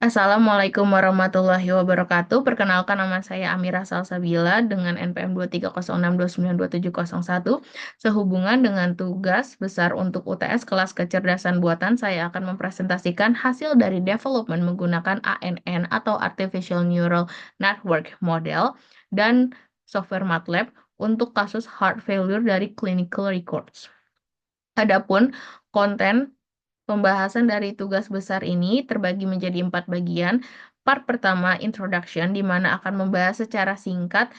Assalamualaikum warahmatullahi wabarakatuh. Perkenalkan nama saya Amira Salsabila dengan NPM 23062927701. Sehubungan dengan tugas besar untuk UTS kelas kecerdasan buatan, saya akan mempresentasikan hasil dari development menggunakan ANN atau Artificial Neural Network Model dan software MATLAB untuk kasus heart failure dari clinical records. Adapun konten pembahasan dari tugas besar ini terbagi menjadi 4 bagian. Part pertama, introduction, di mana akan membahas secara singkat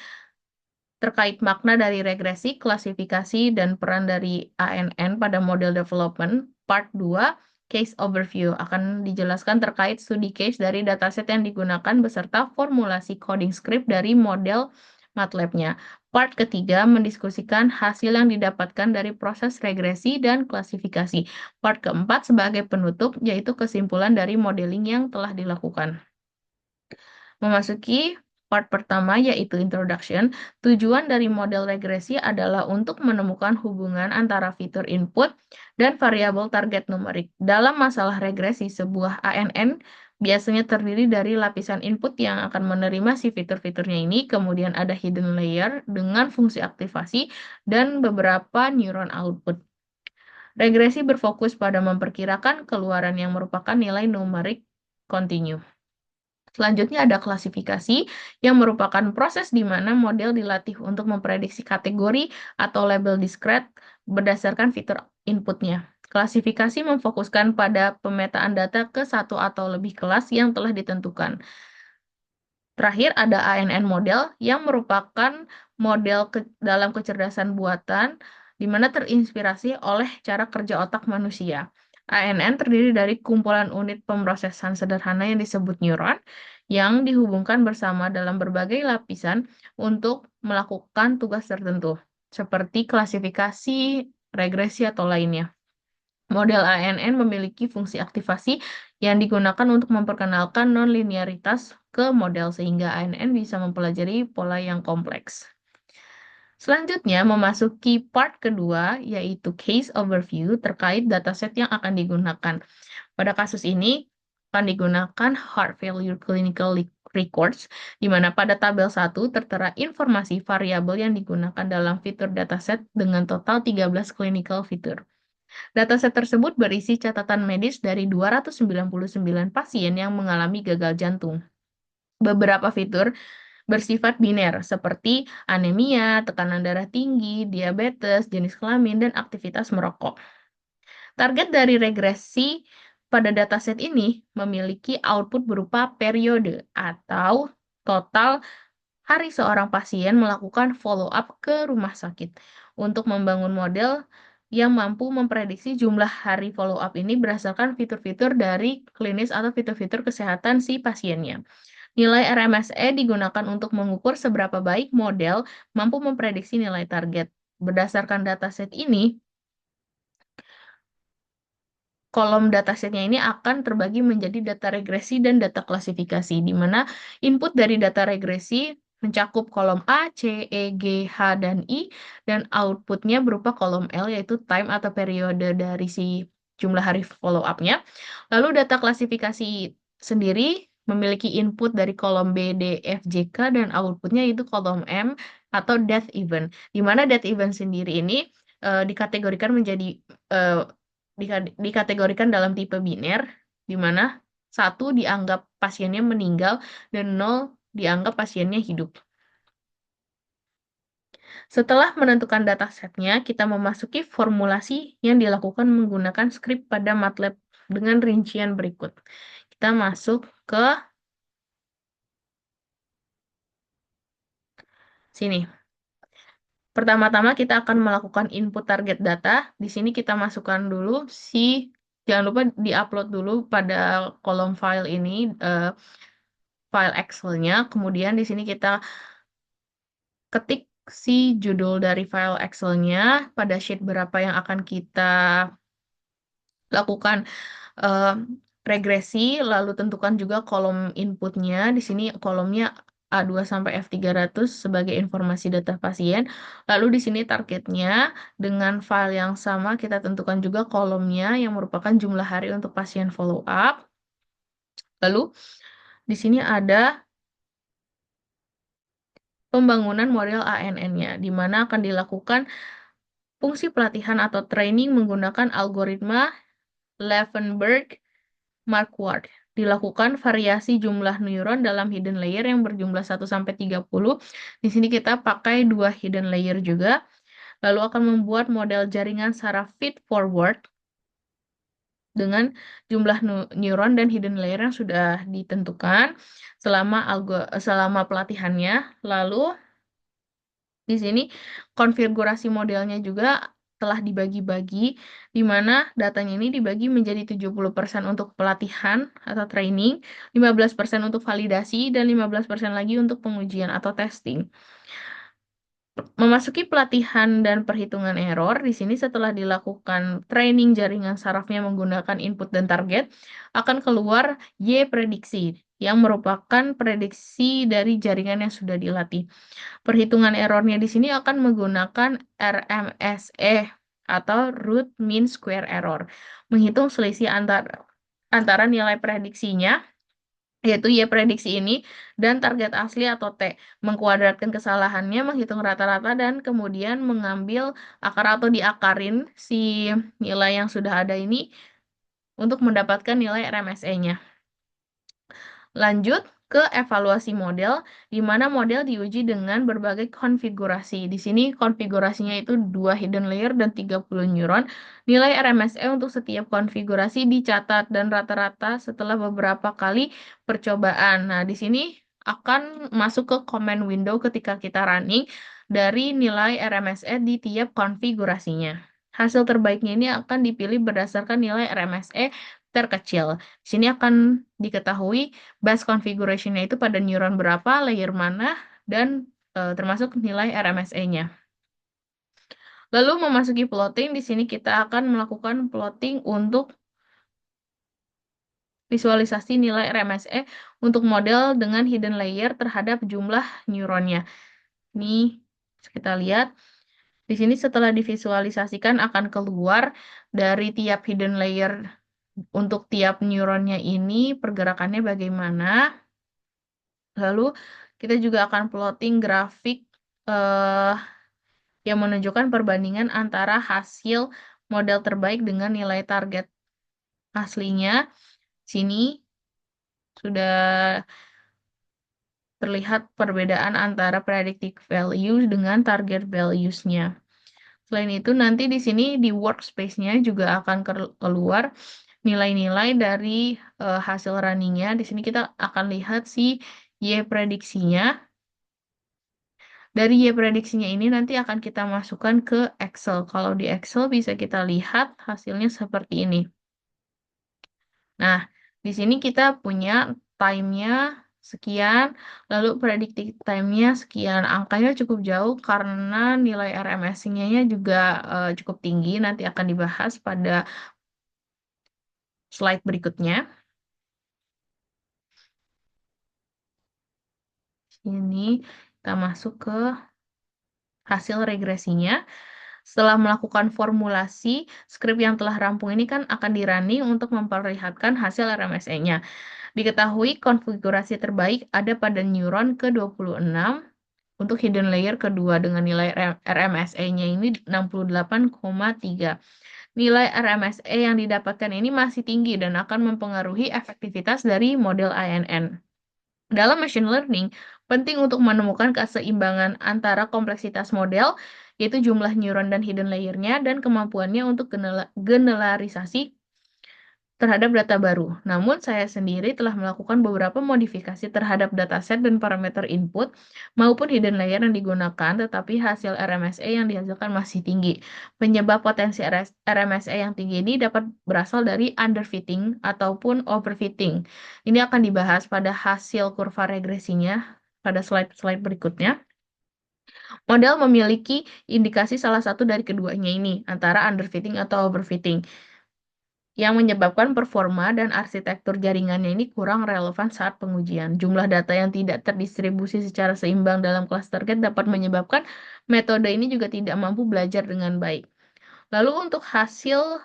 terkait makna dari regresi, klasifikasi, dan peran dari ANN pada model development. Part 2, case overview, akan dijelaskan terkait studi case dari dataset yang digunakan beserta formulasi coding script dari model MATLAB-nya. Part ketiga mendiskusikan hasil yang didapatkan dari proses regresi dan klasifikasi. Part keempat sebagai penutup, yaitu kesimpulan dari modeling yang telah dilakukan. Memasuki part pertama yaitu introduction, tujuan dari model regresi adalah untuk menemukan hubungan antara fitur input dan variabel target numerik. Dalam masalah regresi, sebuah ANN biasanya terdiri dari lapisan input yang akan menerima si fitur-fiturnya ini, kemudian ada hidden layer dengan fungsi aktivasi, dan beberapa neuron output. Regresi berfokus pada memperkirakan keluaran yang merupakan nilai numerik kontinu. Selanjutnya ada klasifikasi yang merupakan proses di mana model dilatih untuk memprediksi kategori atau label discrete berdasarkan fitur inputnya. Klasifikasi memfokuskan pada pemetaan data ke satu atau lebih kelas yang telah ditentukan. Terakhir ada ANN model yang merupakan model dalam kecerdasan buatan di mana terinspirasi oleh cara kerja otak manusia. ANN terdiri dari kumpulan unit pemrosesan sederhana yang disebut neuron yang dihubungkan bersama dalam berbagai lapisan untuk melakukan tugas tertentu, seperti klasifikasi, regresi, atau lainnya. Model ANN memiliki fungsi aktivasi yang digunakan untuk memperkenalkan nonlinearitas ke model sehingga ANN bisa mempelajari pola yang kompleks. Selanjutnya memasuki part kedua yaitu case overview terkait dataset yang akan digunakan. Pada kasus ini akan digunakan heart failure clinical records di mana pada tabel 1 tertera informasi variabel yang digunakan dalam fitur dataset dengan total 13 clinical fitur. Dataset tersebut berisi catatan medis dari 299 pasien yang mengalami gagal jantung. Beberapa fitur bersifat biner, seperti anemia, tekanan darah tinggi, diabetes, jenis kelamin, dan aktivitas merokok. Target dari regresi pada dataset ini memiliki output berupa periode atau total hari seorang pasien melakukan follow-up ke rumah sakit. Untuk membangun model yang mampu memprediksi jumlah hari follow-up ini berdasarkan fitur-fitur dari klinis atau fitur-fitur kesehatan si pasiennya. Nilai RMSE digunakan untuk mengukur seberapa baik model mampu memprediksi nilai target. Berdasarkan dataset ini, kolom datasetnya ini akan terbagi menjadi data regresi dan data klasifikasi, di mana input dari data regresi mencakup kolom A, C, E, G, H, dan I, dan outputnya berupa kolom L, yaitu time atau periode dari si jumlah hari follow-up-nya. Lalu data klasifikasi sendiri memiliki input dari kolom B, D, F, G, K, dan outputnya itu kolom M atau death event, di mana death event sendiri ini dikategorikan menjadi eh, dikategorikan dalam tipe biner, di mana satu dianggap pasiennya meninggal dan nol dianggap pasiennya hidup. Setelah menentukan datasetnya, kita memasuki formulasi yang dilakukan menggunakan skrip pada MATLAB dengan rincian berikut. Kita masuk ke sini. Pertama-tama kita akan melakukan input target data. Di sini kita masukkan dulu jangan lupa diupload dulu pada kolom file ini, file Excel-nya. Kemudian di sini kita ketik si judul dari file Excel-nya pada sheet berapa yang akan kita lakukan eh, regresi, lalu tentukan juga kolom inputnya. Di sini kolomnya A2 sampai F300 sebagai informasi data pasien. Lalu di sini targetnya dengan file yang sama kita tentukan juga kolomnya yang merupakan jumlah hari untuk pasien follow up. Lalu di sini ada pembangunan model ANN-nya, di mana akan dilakukan fungsi pelatihan atau training menggunakan algoritma Leavenberg-Marquardt. Dilakukan variasi jumlah neuron dalam hidden layer yang berjumlah 1-30. Di sini kita pakai 2 hidden layer juga. Lalu akan membuat model jaringan secara feed forward dengan jumlah neuron dan hidden layer yang sudah ditentukan selama pelatihannya. Lalu di sini konfigurasi modelnya juga telah dibagi-bagi, di mana datanya ini dibagi menjadi 70% untuk pelatihan atau training, 15% untuk validasi, dan 15% lagi untuk pengujian atau testing. Memasuki pelatihan dan perhitungan error, di sini setelah dilakukan training jaringan sarafnya menggunakan input dan target, akan keluar Y prediksi, yang merupakan prediksi dari jaringan yang sudah dilatih. Perhitungan errornya di sini akan menggunakan RMSE atau root mean square error, menghitung selisih antara nilai prediksinya, yaitu Y prediksi ini, dan target asli atau T, mengkuadratkan kesalahannya, menghitung rata-rata, dan kemudian mengambil akar atau diakarin si nilai yang sudah ada ini untuk mendapatkan nilai RMSE-nya. Lanjut ke evaluasi model, di mana model diuji dengan berbagai konfigurasi. Di sini konfigurasinya itu 2 hidden layer dan 30 neuron. Nilai RMSE untuk setiap konfigurasi dicatat dan rata-rata setelah beberapa kali percobaan. Nah, di sini akan masuk ke comment window ketika kita running dari nilai RMSE di tiap konfigurasinya. Hasil terbaiknya ini akan dipilih berdasarkan nilai RMSE terkecil. Di sini akan diketahui base configuration-nya itu pada neuron berapa, layer mana, dan termasuk nilai RMSE-nya. Lalu memasuki plotting, di sini kita akan melakukan plotting untuk visualisasi nilai RMSE untuk model dengan hidden layer terhadap jumlah neuronnya. Ini kita lihat. Di sini setelah divisualisasikan akan keluar dari tiap hidden layer untuk tiap neuronnya ini pergerakannya bagaimana. Lalu kita juga akan plotting grafik eh, yang menunjukkan perbandingan antara hasil model terbaik dengan nilai target aslinya. Sini sudah terlihat perbedaan antara predicted values dengan target values-nya. Selain itu, nanti di sini di workspace-nya juga akan keluar nilai-nilai dari hasil running-nya. Di sini kita akan lihat si Y prediksinya. Dari Y prediksinya ini nanti akan kita masukkan ke Excel. Kalau di Excel bisa kita lihat hasilnya seperti ini. Nah, di sini kita punya time-nya sekian, lalu predicted time-nya sekian. Angkanya cukup jauh karena nilai RMS-nya juga cukup tinggi. Nanti akan dibahas pada slide berikutnya. Ini kita masuk ke hasil regresinya. Setelah melakukan formulasi, skrip yang telah rampung ini kan akan di-running untuk memperlihatkan hasil RMSE-nya. Diketahui konfigurasi terbaik ada pada neuron ke-26 untuk hidden layer kedua dengan nilai RMSE-nya ini 68,3. Nilai RMSE yang didapatkan ini masih tinggi dan akan mempengaruhi efektivitas dari model ANN. Dalam machine learning, penting untuk menemukan keseimbangan antara kompleksitas model, yaitu jumlah neuron dan hidden layer-nya, dan kemampuannya untuk generalisasi terhadap data baru. Namun, saya sendiri telah melakukan beberapa modifikasi terhadap dataset dan parameter input maupun hidden layer yang digunakan, tetapi hasil RMSE yang dihasilkan masih tinggi. Penyebab potensi RMSE yang tinggi ini dapat berasal dari underfitting ataupun overfitting. Ini akan dibahas pada hasil kurva regresinya pada slide-slide berikutnya. Model memiliki indikasi salah satu dari keduanya ini, antara underfitting atau overfitting, yang menyebabkan performa dan arsitektur jaringannya ini kurang relevan saat pengujian. Jumlah data yang tidak terdistribusi secara seimbang dalam kelas target dapat menyebabkan metode ini juga tidak mampu belajar dengan baik. Lalu untuk hasil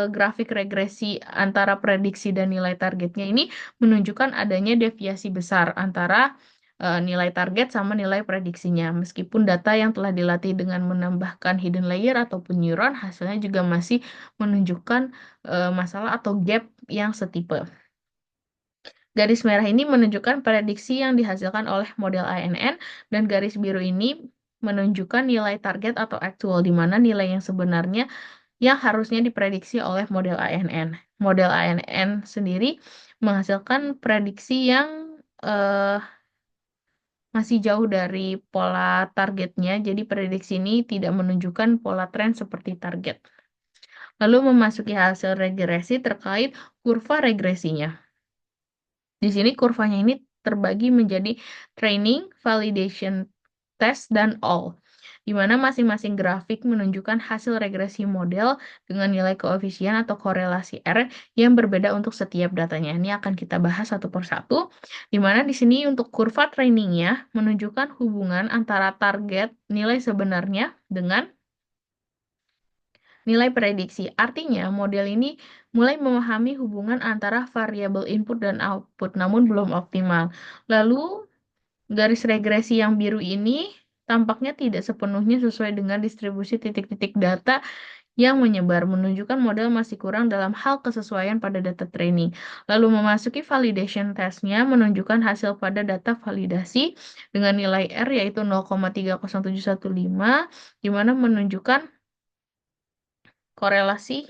grafik regresi antara prediksi dan nilai targetnya ini menunjukkan adanya deviasi besar antara nilai target sama nilai prediksinya. Meskipun data yang telah dilatih dengan menambahkan hidden layer ataupun neuron, hasilnya juga masih menunjukkan masalah atau gap yang setipe. Garis merah ini menunjukkan prediksi yang dihasilkan oleh model ANN, dan garis biru ini menunjukkan nilai target atau actual, di mana nilai yang sebenarnya yang harusnya diprediksi oleh model ANN. Model ANN sendiri menghasilkan prediksi yang eh, masih jauh dari pola targetnya, jadi prediksi ini tidak menunjukkan pola tren seperti target. Lalu memasuki hasil regresi terkait kurva regresinya. Di sini kurvanya ini terbagi menjadi training, validation, test, dan all, di mana masing-masing grafik menunjukkan hasil regresi model dengan nilai koefisien atau korelasi R yang berbeda untuk setiap datanya. Ini akan kita bahas satu persatu, di mana di sini untuk kurva trainingnya menunjukkan hubungan antara target nilai sebenarnya dengan nilai prediksi. Artinya, model ini mulai memahami hubungan antara variabel input dan output, namun belum optimal. Lalu, garis regresi yang biru ini tampaknya tidak sepenuhnya sesuai dengan distribusi titik-titik data yang menyebar, menunjukkan model masih kurang dalam hal kesesuaian pada data training. Lalu memasuki validation testnya menunjukkan hasil pada data validasi dengan nilai R yaitu 0,30715, di mana menunjukkan korelasi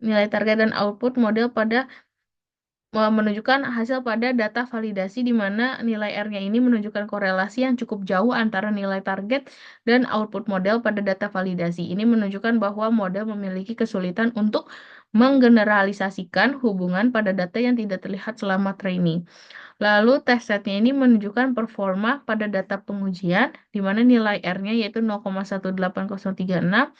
nilai target dan output model pada menunjukkan hasil pada data validasi, di mana nilai R-nya ini menunjukkan korelasi yang cukup jauh antara nilai target dan output model pada data validasi. Ini menunjukkan bahwa model memiliki kesulitan untuk menggeneralisasikan hubungan pada data yang tidak terlihat selama training. Lalu test setnya ini menunjukkan performa pada data pengujian, di mana nilai R-nya yaitu 0,18036,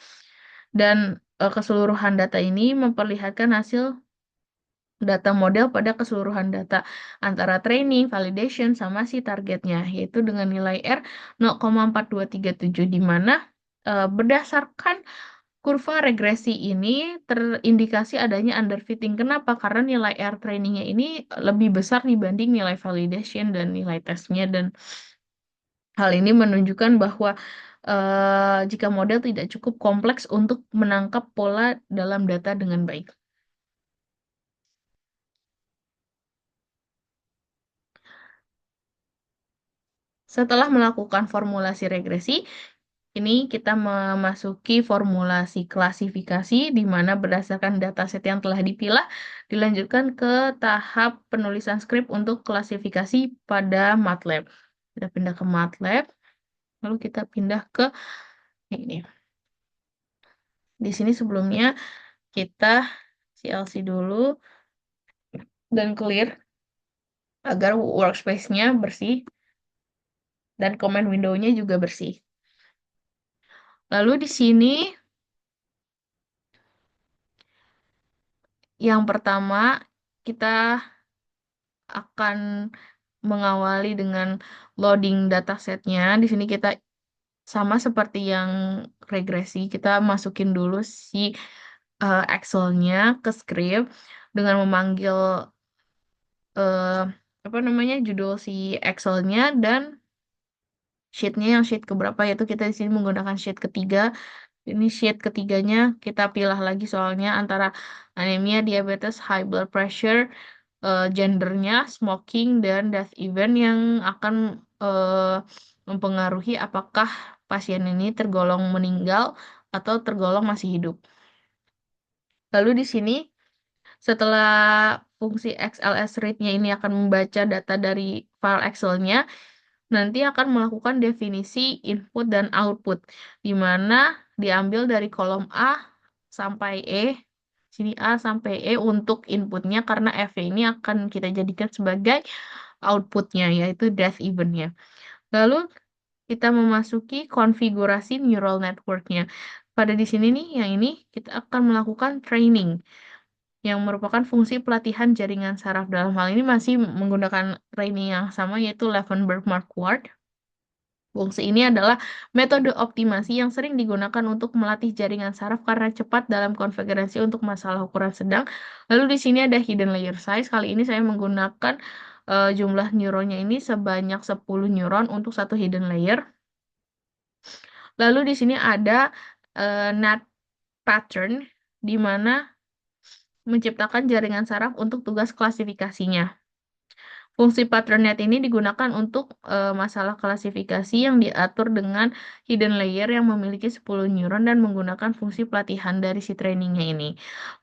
dan keseluruhan data ini memperlihatkan hasil data model pada keseluruhan data antara training, validation, sama si targetnya, yaitu dengan nilai R 0,4237, di mana berdasarkan kurva regresi ini terindikasi adanya underfitting. Kenapa? Karena nilai R trainingnya ini lebih besar dibanding nilai validation dan nilai tesnya, dan hal ini menunjukkan bahwa jika model tidak cukup kompleks untuk menangkap pola dalam data dengan baik. Setelah melakukan formulasi regresi, ini kita memasuki formulasi klasifikasi, di mana berdasarkan dataset yang telah dipilah, dilanjutkan ke tahap penulisan skrip untuk klasifikasi pada MATLAB. Kita pindah ke MATLAB, lalu kita pindah ke ini. Di sini sebelumnya kita CLC dulu dan clear agar workspace-nya bersih dan command window-nya juga bersih. Lalu di sini yang pertama kita akan mengawali dengan loading datasetnya. Di sini kita sama seperti yang regresi, kita masukin dulu si Excel-nya ke script dengan memanggil eh, apa namanya judul si Excel-nya dan sheet-nya yang sheet keberapa, yaitu kita di sini menggunakan sheet ketiga. Ini sheet ketiganya kita pilah lagi soalnya antara anemia, diabetes, high blood pressure, gendernya, smoking, dan death event yang akan mempengaruhi apakah pasien ini tergolong meninggal atau tergolong masih hidup. Lalu di sini setelah fungsi XLS read-nya ini akan membaca data dari file Excel-nya, nanti akan melakukan definisi input dan output, di mana diambil dari kolom A sampai E. Sini A sampai E untuk inputnya, karena F ini akan kita jadikan sebagai outputnya, yaitu death event-nya. Lalu kita memasuki konfigurasi neural network-nya. Pada di sini nih, yang ini kita akan melakukan training, yang merupakan fungsi pelatihan jaringan saraf. Dalam hal ini masih menggunakan training yang sama, yaitu Levenberg Marquardt. Fungsi ini adalah metode optimasi yang sering digunakan untuk melatih jaringan saraf karena cepat dalam konfigurasi untuk masalah ukuran sedang. Lalu di sini ada hidden layer size. Kali ini saya menggunakan jumlah neuronnya ini sebanyak 10 neuron untuk satu hidden layer. Lalu di sini ada NAT pattern di mana menciptakan jaringan saraf untuk tugas klasifikasinya. Fungsi pattern-net ini digunakan untuk masalah klasifikasi yang diatur dengan hidden layer yang memiliki 10 neuron dan menggunakan fungsi pelatihan dari si trainingnya ini.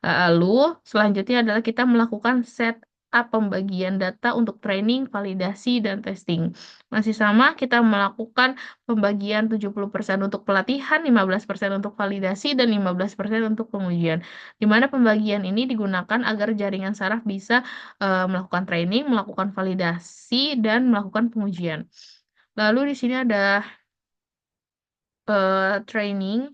Lalu selanjutnya adalah kita melakukan setup pembagian data untuk training, validasi, dan testing. Masih sama, kita melakukan pembagian 70% untuk pelatihan, 15% untuk validasi, dan 15% untuk pengujian. Di mana pembagian ini digunakan agar jaringan saraf bisa melakukan training, melakukan validasi, dan melakukan pengujian. Lalu di sini ada training,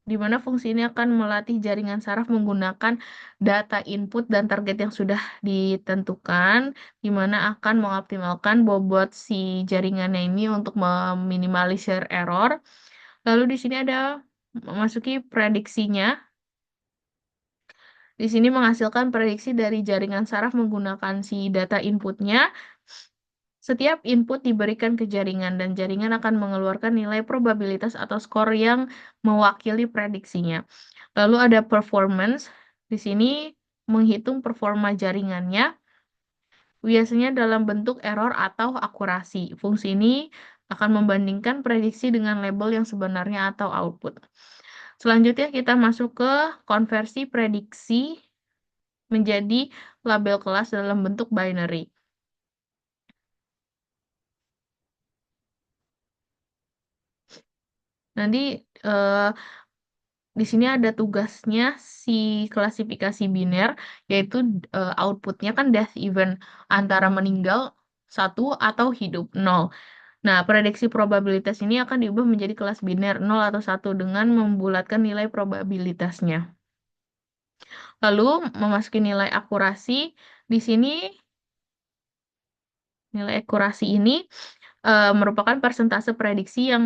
di mana fungsi ini akan melatih jaringan saraf menggunakan data input dan target yang sudah ditentukan, di mana akan mengoptimalkan bobot si jaringannya ini untuk meminimalisir error. Lalu di sini ada memasuki prediksinya. Di sini menghasilkan prediksi dari jaringan saraf menggunakan si data inputnya. Setiap input diberikan ke jaringan dan jaringan akan mengeluarkan nilai probabilitas atau skor yang mewakili prediksinya. Lalu ada performance. Di sini menghitung performa jaringannya, biasanya dalam bentuk error atau akurasi. Fungsi ini akan membandingkan prediksi dengan label yang sebenarnya atau output. Selanjutnya kita masuk ke konversi prediksi menjadi label kelas dalam bentuk binary. Nanti di sini ada tugasnya si klasifikasi biner, yaitu outputnya kan death event antara meninggal 1 atau hidup 0. Nah, prediksi probabilitas ini akan diubah menjadi kelas biner 0 atau 1 dengan membulatkan nilai probabilitasnya. Lalu memasuki nilai akurasi, di sini nilai akurasi ini merupakan persentase prediksi yang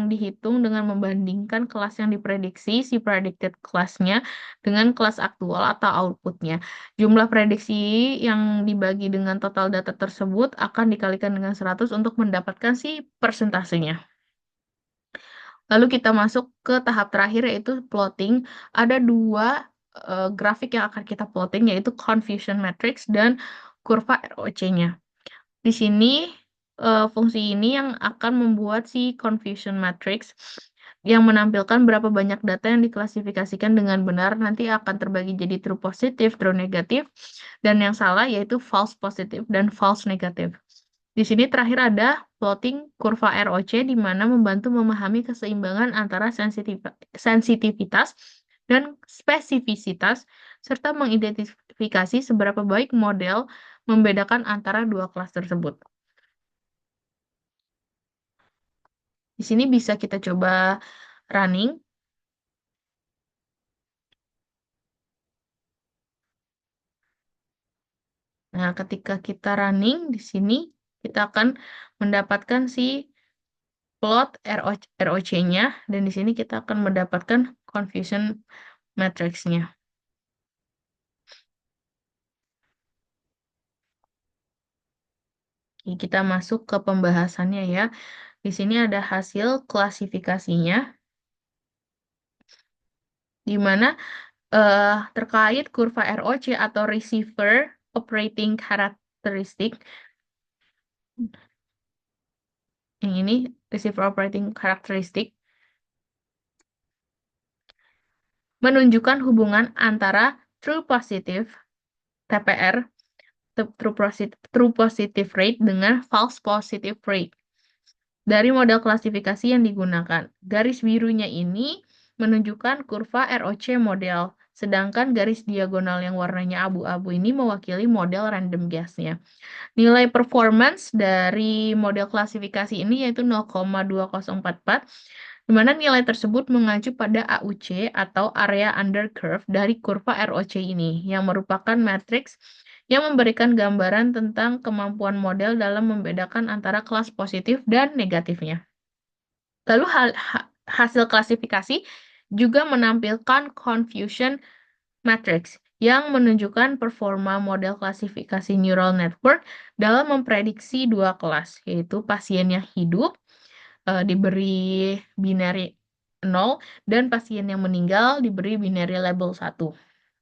dihitung dengan membandingkan kelas yang diprediksi, si predicted kelasnya, dengan kelas aktual atau outputnya. Jumlah prediksi yang dibagi dengan total data tersebut akan dikalikan dengan 100 untuk mendapatkan si persentasenya. Lalu kita masuk ke tahap terakhir yaitu plotting. Ada dua grafik yang akan kita plotting, yaitu confusion matrix dan kurva ROC-nya. Di sini fungsi ini yang akan membuat si confusion matrix yang menampilkan berapa banyak data yang diklasifikasikan dengan benar nanti akan terbagi jadi true positif, true negatif, dan yang salah yaitu false positif dan false negatif. Di sini terakhir ada plotting kurva ROC di mana membantu memahami keseimbangan antara sensitivitas dan spesifisitas serta mengidentifikasi seberapa baik model membedakan antara dua kelas tersebut. Di sini bisa kita coba running. Nah, ketika kita running di sini, kita akan mendapatkan si plot ROC-nya, dan di sini kita akan mendapatkan confusion matrix-nya. Kita masuk ke pembahasannya ya. Di sini ada hasil klasifikasinya, di mana terkait kurva ROC atau receiver operating characteristic. Yang ini receiver operating characteristic menunjukkan hubungan antara true positive TPR, true positive rate dengan false positive rate dari model klasifikasi yang digunakan. Garis birunya ini menunjukkan kurva ROC model, sedangkan garis diagonal yang warnanya abu-abu ini mewakili model random guess-nya. Nilai performance dari model klasifikasi ini yaitu 0,2044, di mana nilai tersebut mengacu pada AUC atau area under curve dari kurva ROC ini, yang merupakan matriks yang memberikan gambaran tentang kemampuan model dalam membedakan antara kelas positif dan negatifnya. Lalu hasil klasifikasi juga menampilkan confusion matrix yang menunjukkan performa model klasifikasi neural network dalam memprediksi dua kelas, yaitu pasien yang hidup diberi binary 0 dan pasien yang meninggal diberi binary label 1.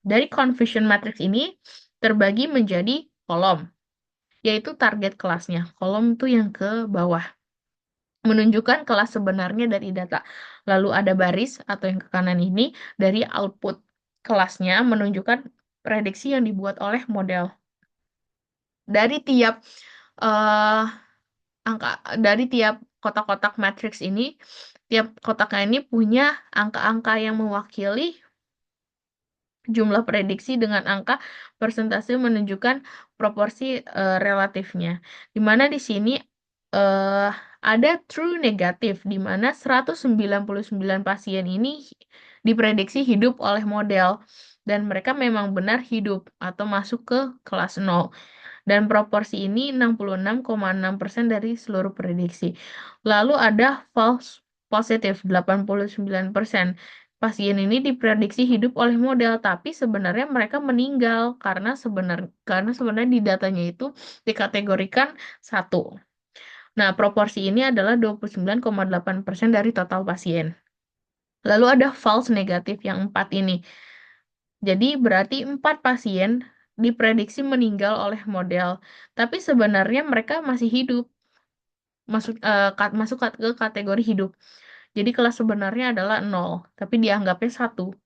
Dari confusion matrix ini terbagi menjadi kolom, yaitu target kelasnya. Kolom itu yang ke bawah, menunjukkan kelas sebenarnya dari data. Lalu ada baris atau yang ke kanan ini dari output kelasnya menunjukkan prediksi yang dibuat oleh model. Dari tiap eh, angka dari tiap kotak-kotak matriks ini, tiap kotaknya ini punya angka-angka yang mewakili jumlah prediksi dengan angka persentase menunjukkan proporsi relatifnya. Di mana di sini eh, ada true negatif, di mana 199 pasien ini diprediksi hidup oleh model. Dan mereka memang benar hidup atau masuk ke kelas 0. Dan proporsi ini 66,6% dari seluruh prediksi. Lalu ada false positive 89%. Pasien ini diprediksi hidup oleh model, tapi sebenarnya mereka meninggal karena sebenarnya di datanya itu dikategorikan satu. Nah, proporsi ini adalah 29,8% dari total pasien. Lalu ada false negatif yang 4 ini. Jadi berarti 4 pasien diprediksi meninggal oleh model, tapi sebenarnya mereka masih hidup, masuk ke kategori hidup. Jadi kelas sebenarnya adalah 0, tapi dianggapnya 1.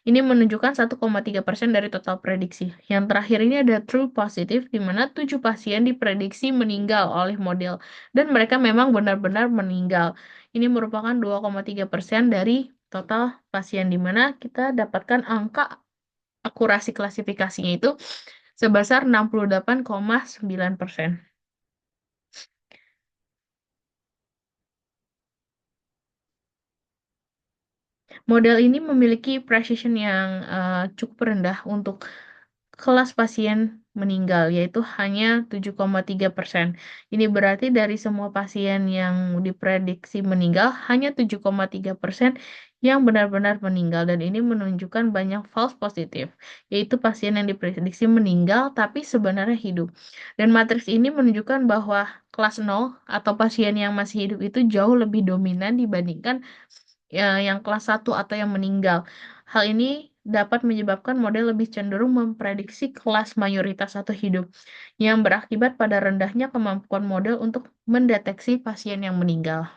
Ini menunjukkan 1,3% dari total prediksi. Yang terakhir ini ada true positive, di mana 7 pasien diprediksi meninggal oleh model, dan mereka memang benar-benar meninggal. Ini merupakan 2,3% dari total pasien, di mana kita dapatkan angka akurasi klasifikasinya itu sebesar 68,9%. Model ini memiliki precision yang cukup rendah untuk kelas pasien meninggal, yaitu hanya 7,3%. Ini berarti dari semua pasien yang diprediksi meninggal, hanya 7,3% yang benar-benar meninggal. Dan ini menunjukkan banyak false positif, yaitu pasien yang diprediksi meninggal tapi sebenarnya hidup. Dan matriks ini menunjukkan bahwa kelas 0 atau pasien yang masih hidup itu jauh lebih dominan dibandingkan yang kelas 1 atau yang meninggal. Hal ini dapat menyebabkan model lebih cenderung memprediksi kelas mayoritas atau hidup, yang berakibat pada rendahnya kemampuan model untuk mendeteksi pasien yang meninggal.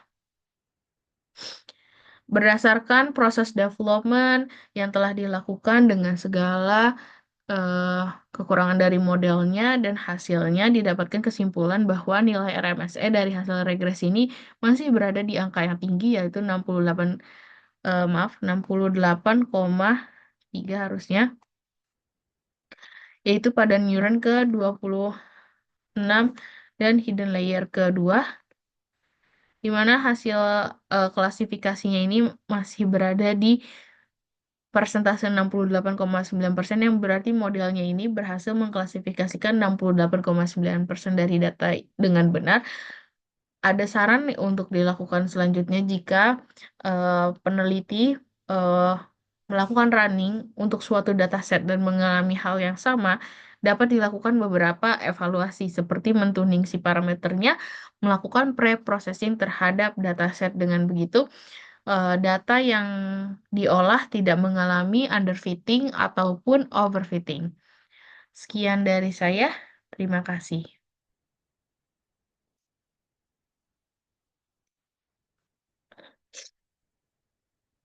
Berdasarkan proses development yang telah dilakukan dengan segala eh, kekurangan dari modelnya dan hasilnya, didapatkan kesimpulan bahwa nilai RMSE dari hasil regresi ini masih berada di angka yang tinggi, yaitu 68,3 harusnya, yaitu pada neuron ke-26 dan hidden layer kedua, di mana hasil klasifikasinya ini masih berada di persentase 68,9%, yang berarti modelnya ini berhasil mengklasifikasikan 68,9% dari data dengan benar. Ada saran nih untuk dilakukan selanjutnya jika peneliti eh, melakukan running untuk suatu dataset dan mengalami hal yang sama, dapat dilakukan beberapa evaluasi seperti mentuning si parameternya, melakukan pre-processing terhadap dataset. Dengan begitu, data yang diolah tidak mengalami underfitting ataupun overfitting. Sekian dari saya, terima kasih.